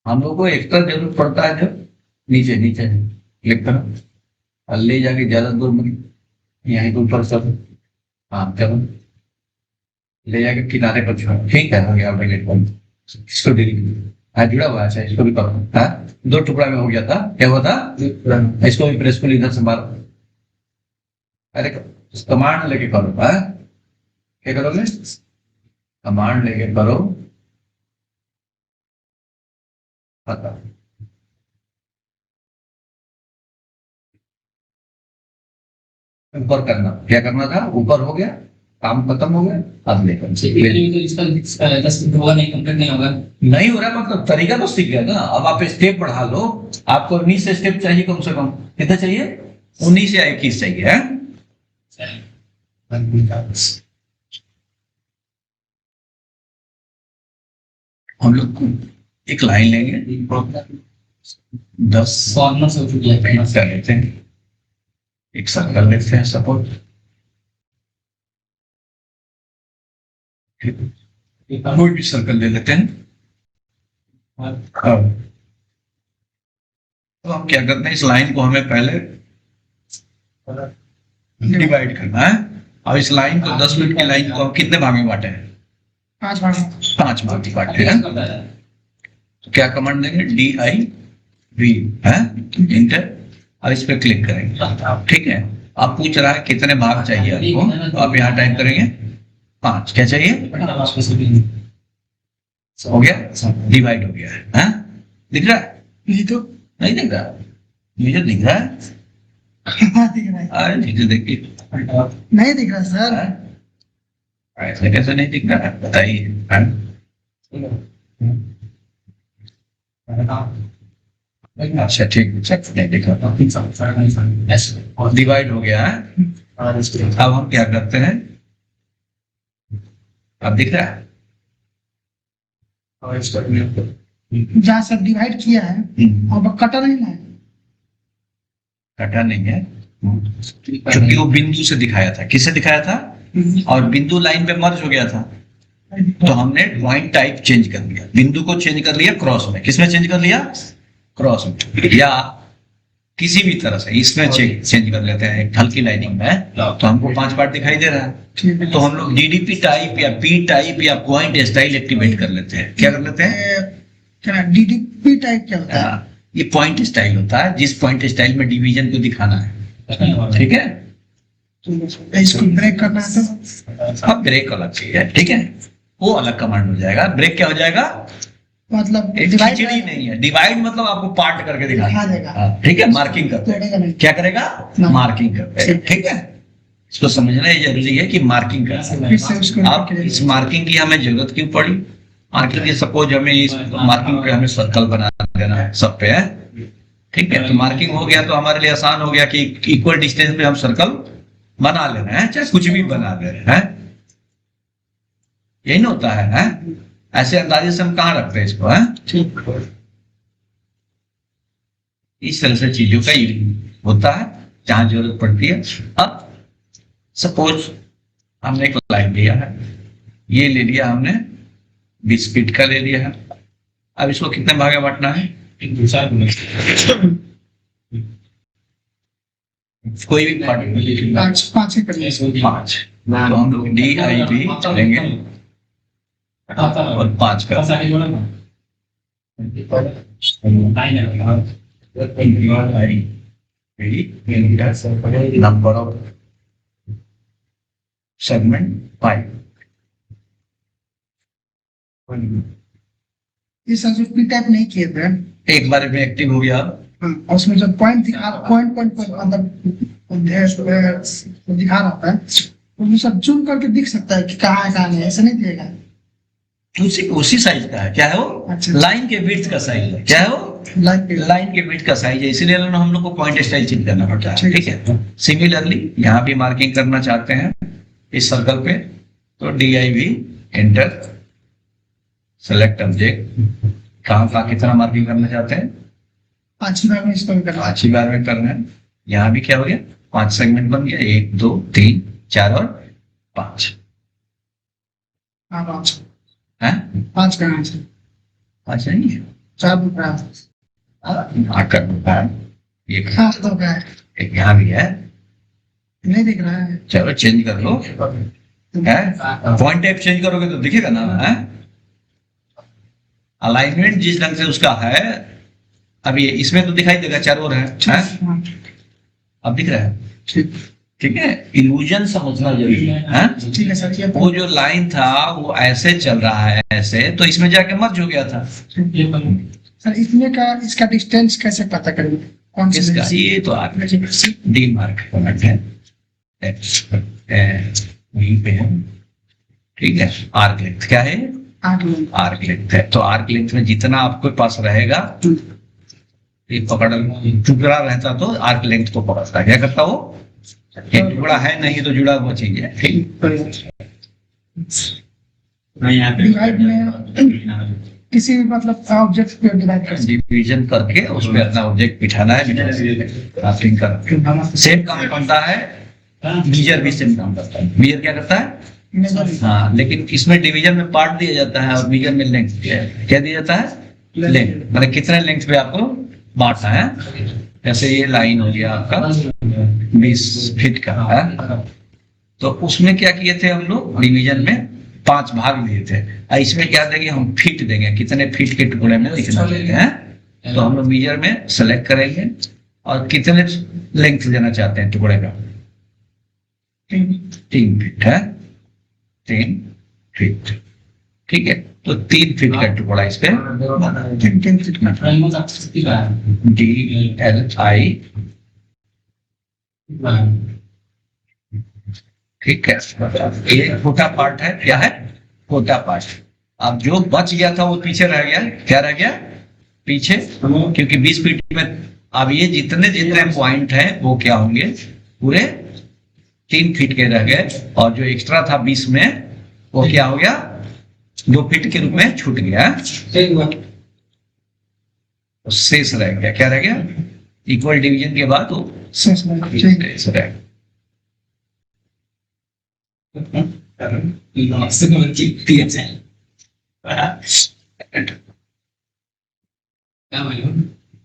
हम लोग को एक्स्ट्रा जरूरत पड़ता है जब नीचे नीचे क्लिक करो और ले जाके ज्यादा दूर मत, यहीं के ऊपर सब, हाँ चलो ले जाके किनारे पर छोड़ो। ठीक है, हो गया डिलीट कर, इसको डिलीट, हाँ जुड़ा हुआ है। अच्छा इसको भी करो, हाँ दो टुकड़ा में हो गया था, क्या हुआ था, इसको भी प्रेस को इधर से मारो। अरे कमांड लेके करो, हाँ क्या करोगे, कमांड लेके करो, पता ऊपर करना, क्या करना था, ऊपर हो गया, काम खत्म हो गया, अब लेकर तो इसका 10 मिनट होगा नहीं, कंप्लीट नहीं होगा। नहीं हो रहा मतलब तरीका तो सीख गया ना। अब आप स्टेप बढ़ा लो, आपको 19 स्टेप चाहिए कम से कम, कितना चाहिए, 19 या 21 चाहिए है? हम लोग को एक लाइन लेंगे, 10 फॉर्मल से उठ गया कर लेते हैं, एक सर्कल लेते हैं सपोज, कोई भी सर्कल ले लेते हैं। अब तो हम क्या करते हैं, इस लाइन को हमें पहले डिवाइड करना है। और इस लाइन को 10 मिनट की लाइन को हम कितने भाग में बांटे हैं, 5 भाग। 5 भाग में बांटे हैं। तो क्या कमांड देंगे, DIV है इंटर, और इस पर क्लिक करेंगे। ठीक है, आप पूछ रहा है कितने भाग चाहिए आपको, तो आप यहाँ टाइप करेंगे 5, क्या चाहिए, हो गया, डिवाइड हो गया है, दिख रहा है, नहीं तो नहीं दिख रहा, मुझे दिख रहा है, दिख रहा है, अरे ठीक है देखिए, नहीं दिख रहा सर, ऐसे कैसे नहीं दिख रहा है बताइए, अच्छा ठीक है, नहीं दिख रहा, डिवाइड हो गया है। अब हम क्या करते हैं, अब दिख रहा है, जहाँ सब डिवाइड किया है और कटा नहीं है, कटा नहीं है क्योंकि वो बिंदु से दिखाया था, किससे दिखाया था, और बिंदु लाइन पे मर्ज हो गया था, तो हमने पॉइंट टाइप चेंज कर लिया, बिंदु को चेंज कर लिया क्रॉस में, किसमें चेंज कर लिया, क्रॉस में, या किसी भी तरह से इसमें चेंज कर लेते हैं, एक हल्की लाइनिंग में, तो हमको 5 पार्ट दिखाई दे रहा है, तो हम लोग DDP टाइप या P टाइप या पॉइंट स्टाइल एक्टिवेट कर लेते हैं। क्या कर लेते हैं, क्या DDP टाइप क्या होता है, ये पॉइंट स्टाइल होता है, जिस पॉइंट स्टाइल में डिवीजन को दिखाना है, ठीक है, तो इसको ब्रेक करना है तो अब ब्रेक अलग चीज है, ठीक है, वो अलग कमांड हो जाएगा। ब्रेक क्या हो जाएगा, मतलब खिचड़ी नहीं है, डिवाइड मतलब आपको पार्ट करके दिखा देगा, ठीक है, मार्किंग करके, क्या करेगा, मार्किंग करके, ठीक है, इसको समझना ये जरूरी है कि मार्किंग करना। आप इस मार्किंग की हमें जरूरत क्यों पड़ी, मार्किंग की सपोज हमें इस मार्किंग पे हमें सर्कल बना देना है सब पे है, ठीक है, तो मार्किंग हो गया तो हमारे लिए आसान हो गया कि इक्वल डिस्टेंस पे हम सर्कल बना ले रहे हैं, चाहे कुछ भी बना ले रहे हैं, यही ना होता है? ऐसे अंदाजे से हम कहाँ रखते हैं इसको, है इस तरह से चीजों का यूज होता है जहां जरूरत पड़ती है। अब सपोज हमने एक लाइन लिया है, ये ले लिया हमने 20 फीट का ले लिया है, अब इसको कितने भाग में बांटना है, कोई भी पार्ट 5 ही करना है, 5, तो हम लोग DIV लेंगे और 5 का नंबर ऑफ सेगमेंट 5, ये सब टाइप नहीं किए थे, एक बार में एक्टिव हो गया। और उसमें जब पॉइंट पॉइंट मतलब दिखा रहा होता है, तो सब जूम करके दिख सकता है कि कहाँ है कहाँ नहीं, ऐसा नहीं दिखेगा, उसी साइज का है, क्या है वो, अच्छा। लाइन के विड्थ का साइज है, क्या है वो, लाइन के विड्थ का साइज है, इसीलिए हम लोग को पॉइंट स्टाइल चेंज करना पड़ता है, ठीक है। सिमिलरली यहाँ भी मार्किंग करना चाहते हैं इस सर्कल पे, तो DIV एंटर, सेलेक्ट ऑब्जेक्ट, कहाँ कितना मार्किंग करना चाहते हैं, 5 बार में इसको करना, 5 बार में करना है। यहाँ भी क्या हो गया, 5 सेगमेंट बन गया, 1 2 3 4 और 5, हाँ 5 है 5 करना है, 5 नहीं है, 4 दिख रहा है। आकर होता है ये हाँ तो क्या है, एक यहाँ भी है। नहीं दिख रहा है। चलो चेंज कर लो है, पॉइंट टाइप चेंज करोगे तो दिखेगा ना है। अलाइनमेंट जिस ढंग से उसका है, अब ये इसमें तो दिखाई देगा चारों ओर है, हाँ, अब दिख रहा है। ठीक ठीक है, इल्यूजन समझना जरूरी है। ठीक है सर, ये वो जो लाइन था वो ऐसे चल रहा है ऐसे, तो इसमें जाके मर्ज हो गया था। सर इसमें का इसका डिस्टेंस कैसे पता करेंगे, कौन सी इसका ये तो आप डी मार्क है वहीं पे है। ठीक है, आर्क लेंथ क्या है, 8 मिनट। आर्क लेंथ है। तो आर्क लेंथ में जितना आपके पास रहेगा, ये पकड़ टुकड़ा रहता तो आर्क लेंथ को पकड़ता, क्या करता वो, एक टुकड़ा है नहीं तो जुड़ा हुआ चीज है। ठीक, डिवाइड में किसी भी मतलब ऑब्जेक्ट पे डिवाइड कर सकते डिवीजन करके उस पर अपना ऑब्जेक्ट बिठाना है, ड्राफ्टिंग कर सेम काम करता है। मीजर भी सेम काम करता है। मीजर क्या करता है, हैं। हाँ, लेकिन इसमें डिवीजन में पार्ट दिया जाता है और मीजर में लेंथ क्या दिया जाता है, लेंथ, मतलब कितने लेंथ पे आपको बांटना है। जैसे ये लाइन हो गया आपका 20 फीट का है, तो उसमें क्या किए थे हम लोग, डिवीजन में 5 भाग लिए थे। और इसमें क्या देंगे हम, फीट देंगे, कितने फीट के टुकड़े में लिखना देंगे हैं। तो हम लोग मीजर में सेलेक्ट करेंगे और कितने लेंथ देना चाहते हैं टुकड़े का, 3 फीट है, 3 फीट। ठीक है, तो 3 फीट का टुकड़ा इस पे DLI। ठीक है, ये छोटा पार्ट है, क्या है, छोटा पार्ट। अब जो बच गया था वो पीछे रह गया, क्या रह गया पीछे, क्योंकि 20 फीट में अब ये जितने जितने पॉइंट हैं वो क्या होंगे, पूरे 3 फीट के रह गए, और जो एक्स्ट्रा था 20 में वो क्या हो गया, 2 फीट के रूप में छूट गया। तो शेष रह गया, क्या रह गया, इक्वल डिवीजन के बाद वो शेष रह गया।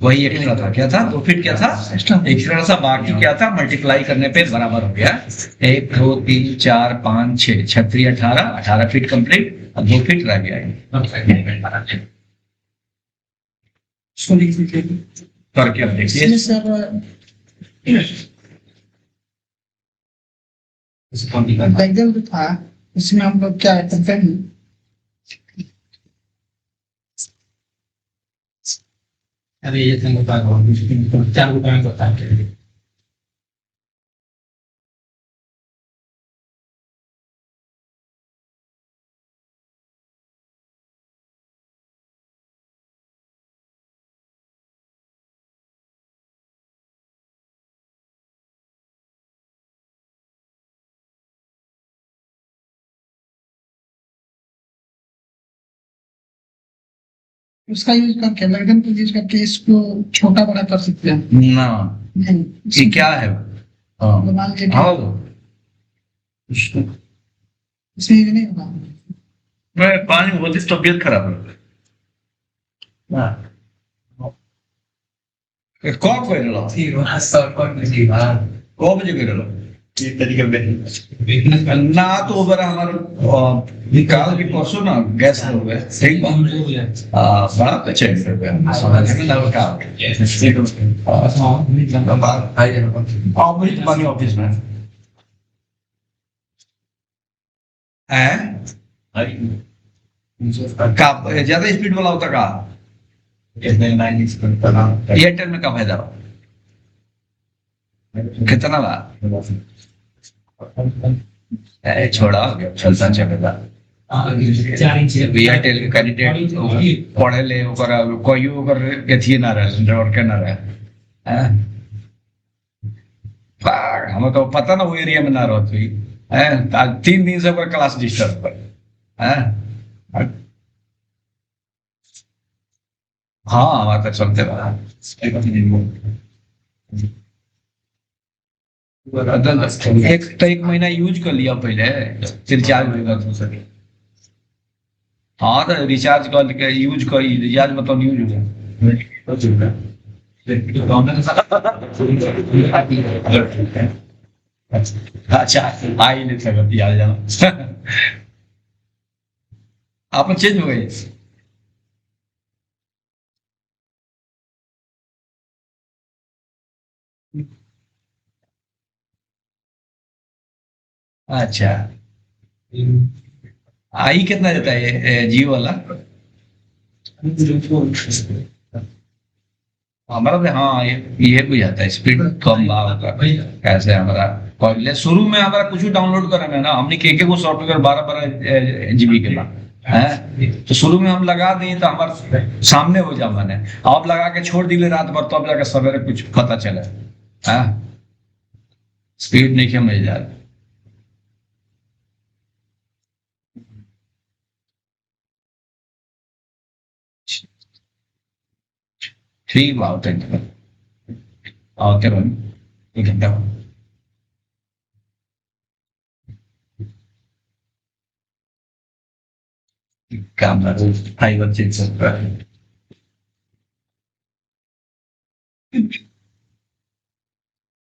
वही एक्स्ट्रा था, क्या था, 2 फीट क्या था एक्स्ट्रा था, बाकी क्या था मल्टीप्लाई करने पे बराबर हो गया। 1 2 3 4 5 6 36 18 फीट कंप्लीट, और 2 फीट रह गया करके। अब देखिए डायग्राम जो था इसमें हम लोग क्या करते हैं, अरे ये तो बता दो, 4 रुपए में बता के उसका यूज करके डायग्राम को यूज करके इसको छोटा बड़ा कर सकते हैं ना, नहीं, ये क्या है, मान लीजिए हाँ इसमें ये नहीं होगा। मैं पानी में होती तबियत खराब है। कौन कोई रहा ठीक है, सब कर दीजिए। को बजे कोई रहा ये तरीके में ना, तो ओवर हमारे निकाल भी परसों ना गैस हो गए, ठीक बड़ा अच्छा है समझ में ना का ऑफिस में है का ज्यादा स्पीड वाला होता का, एयरटेल में का फायदा कितना बा, छोड़ा चलता चलेगा। एयरटेल के कैंडिडेट पढ़े ले कोई अथी ना रहे, नेटवर्क ना रहे, हमें तो पता ना वो एरिया में ना रहती है। 3 दिन से क्लास डिस्टर्ब पर हाँ हमारा तो चलते रहा। एक महीना यूज कर लिया पहले, फिर चार्ज होगा दूसरे। हाँ तो रिचार्ज कर यूज कर रिचार्ज मतलब यूज हो गया अच्छा आ ही नहीं सकती यार जाना आप चेंज हो गई अच्छा आई कितना देता है ये जियो वाला हमारा तो हाँ ये भी आता है स्पीड कम भाव का कैसे हमारा पहले शुरू में हमारा कुछ डाउनलोड करा है ना हमने के को सॉफ्टवेयर 12 12 GB के बाद है तो शुरू में हम लगा दिए तो हमारे सामने हो जा मैंने आप लगा के छोड़ दिले रात भर तो अब जाकर सवेरे कुछ पता चला है स्पीड नहीं क्या मिल जा रहा ठीक बात है ओके भाई एक घंटा काम फाइबर चेंज सकता है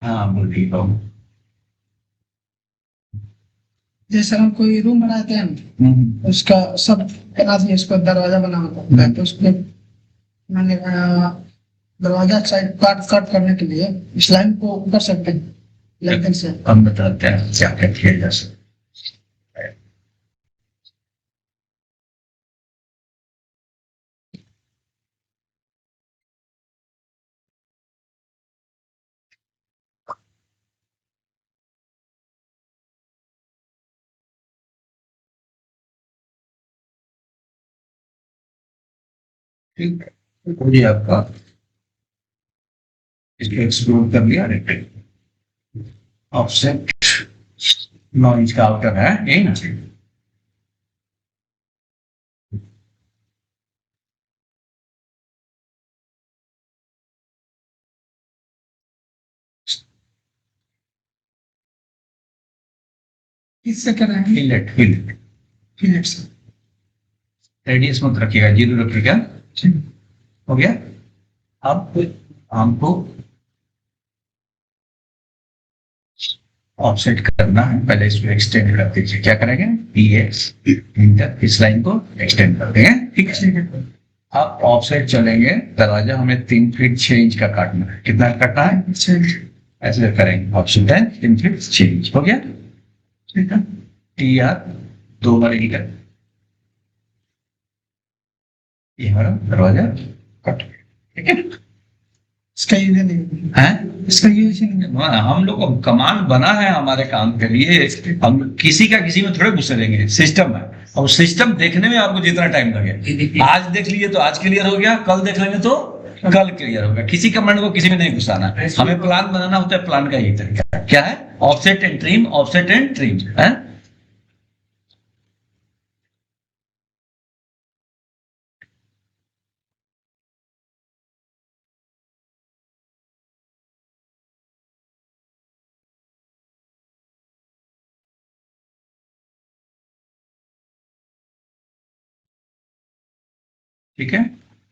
हाँ बोल ठीक हूँ जैसे हम कोई रूम बनाते हैं ना, उसका सब बना दिए, उसका दरवाजा बना होता है तो उसके मैंने दरवाजा साइड काट काट करने के लिए इस लाइन को कर सकते हैं लेकिन से हम बताते हैं क्या क्या किया जा सकता ठीक है हो गया आपका इसको एक्सप्लोर कर लिया ऑफसेट 9 इंच का आउटर है यही ना इससे करेंगे फिलेट फिलेट फिलेट से। रेडियस मत रखिएगा 0 रखिएगा ठीक हो गया अब हमको ऑफसेट करना है पहले इसको एक्सटेंड कर दीजिए क्या करेंगे पीएक्स इंटर इस लाइन को एक्सटेंड कर देंगे ठीक है अब ऑफसेट चलेंगे दरवाजा हमें 3 फीट 6 इंच का काटना है कितना काटना है ऐसे करेंगे ऑप्शन है 3 फीट 6 इंच हो गया ठीक है टी आर 2 बार ही कर ये हमारा दरवाजा कट ठीक है इसका यूज नहीं है इसका यूज नहीं हम लोग को कमांड बना है हमारे काम के लिए हम किसी का किसी में थोड़े घुसे देंगे सिस्टम है और सिस्टम देखने में आपको जितना टाइम लगे आज देख लिए तो आज क्लियर हो गया कल देख लेंगे तो कल क्लियर होगा किसी कमांड को किसी में नहीं घुसाना हमें प्लान बनाना होता है प्लान का यही तरीका क्या है ऑफसेट एंड ट्रिम है ठीक है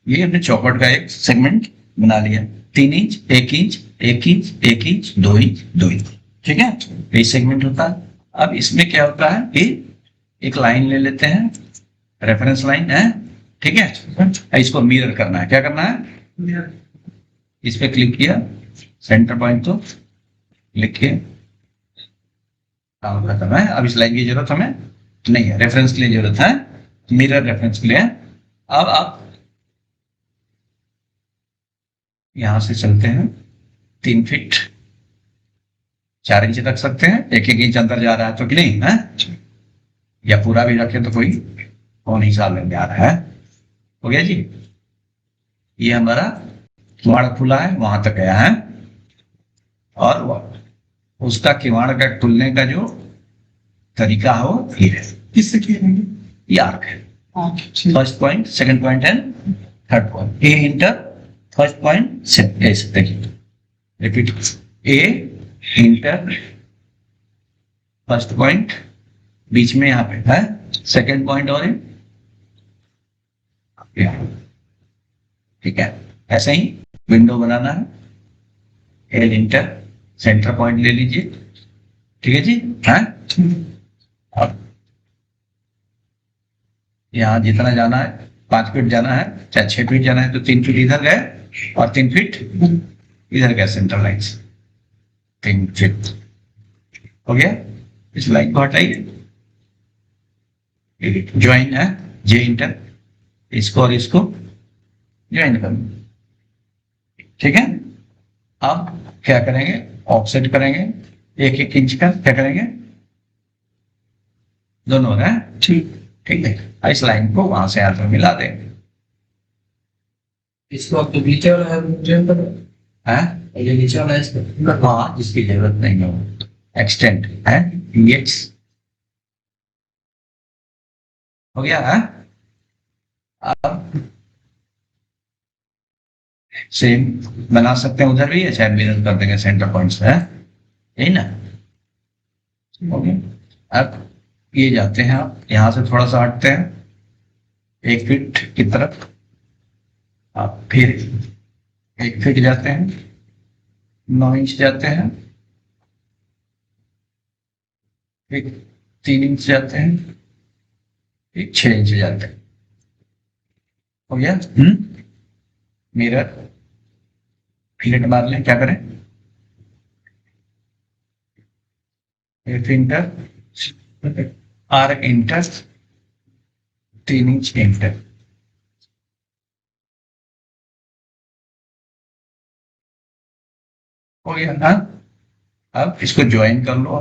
ये हमने चौकट का एक सेगमेंट बना लिया 3 inch 1 inch 1 inch 1 inch 2 inch 2 inch ठीक है ये सेगमेंट होता है अब इसमें क्या होता है कि एक लाइन ले लेते हैं रेफरेंस लाइन है ठीक है इसको मिरर करना है क्या करना है इस पे क्लिक किया सेंटर पॉइंट तो लिखिए काम खत्म है अब इस लाइन की जरूरत हमें नहीं है रेफरेंस के लिए जरूरत है मिरर रेफरेंस के लिए अब आप यहां से चलते हैं 3 फीट 4 इंच रख सकते हैं 1 इंच अंदर जा रहा है तो कि नहीं है या पूरा भी रखे तो कोई कौन हिसाब लेने आ रहा है हो गया जी ये हमारा किवाड़ खुला है वहां तक गया है और उसका किवाड़ का खुलने का जो तरीका हो ये है किससे किए ये आर्क है first point second point and third point A inter first point ऐसे देखिए repeat A inter first point बीच में यहाँ पे है सेकंड पॉइंट और ठीक है, ऐसे ही विंडो बनाना है, एल इंटर सेंटर पॉइंट ले लीजिए, ठीक है जी। हाँ, अब यहाँ जितना जाना है 5 फीट जाना है, चाहे 6 फीट जाना है, तो 3 फीट इधर गए और 3 फीट इधर गए, सेंटर लाइन से 3 फीट हो गया। इस लाइन को हटाइए, ज्वाइन है, जे इंटर, इसको और इसको ज्वाइन कर, ठीक है। अब क्या करेंगे, ऑफसेट करेंगे 1-1 इंच का, क्या करेंगे दोनों है, ठीक है। इस लाइन को वहां से यहाँ पर मिला देंगे। इसको अब तो नीचे वाला है जॉइन करो, है ये नीचे वाला है इसको, हाँ, जिसकी जरूरत नहीं हो, एक्सटेंड है, EX हो गया है। अब सेम बना सकते हैं उधर भी, चाहे मिरर कर देंगे सेंटर पॉइंट्स है, यही ना, हो गया। अब ये जाते हैं, आप यहां से थोड़ा सा हटते हैं 1 फीट की तरफ, आप फिर 1 फीट जाते हैं, 9 इंच जाते हैं, फिर 3 इंच जाते हैं, फिर 6 इंच जाते हैं, हो गया। मिरर फिलेट मार लें, क्या करें, F inter R inter 3 inch inter, हो गया ना। अब इसको ज्वाइन कर लो,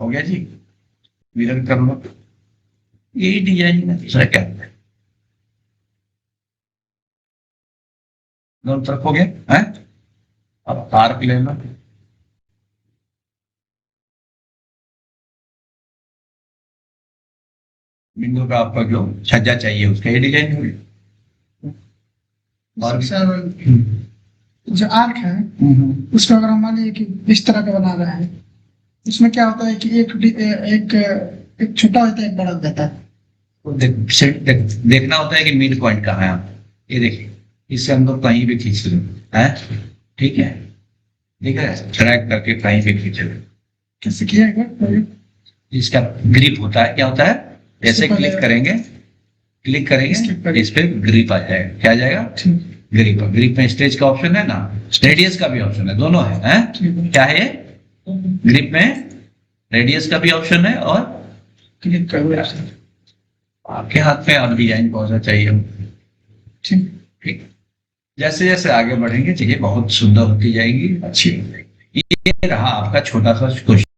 हो गया जी, मिरर कर लो, यही डिजाइन है, दूसरा क्या है, दोनों तरफ हो गया है। अब आर्क ले लो, बिंदु का आपका जो छज्जा चाहिए उसका ये डिजाइन हो गया। और सर जो आर्क है उसको अगर हम मान लीजिए कि इस तरह का बना रहे हैं, उसमें क्या होता है कि एक छोटा होता है, एक बड़ा होता है। तो देखना होता है कि मिड पॉइंट कहाँ है, आप ये देखिए, इससे हम लोग कहीं भी खींच लो है, ठीक है, ठीक है, ट्रैक करके कहीं भी खींच लो। कैसे किया है, इसका ग्रिप होता है, क्या होता है, जैसे क्लिक करेंगे इस पे ग्रिप आ जाएगा, क्या आ जाएगा, ग्रिप। ग्रिप में स्टेज का ऑप्शन है ना, रेडियस का भी ऑप्शन है, दोनों है, क्या है ये, ग्रिप में रेडियस का भी ऑप्शन है और क्लिक कर आपके हाथ में अब डिजाइन कौन सा चाहिए, ठीक। जैसे जैसे आगे बढ़ेंगे चीजें बहुत सुंदर होती जाएंगी, अच्छी। ये रहा आपका छोटा सा क्वेश्चन।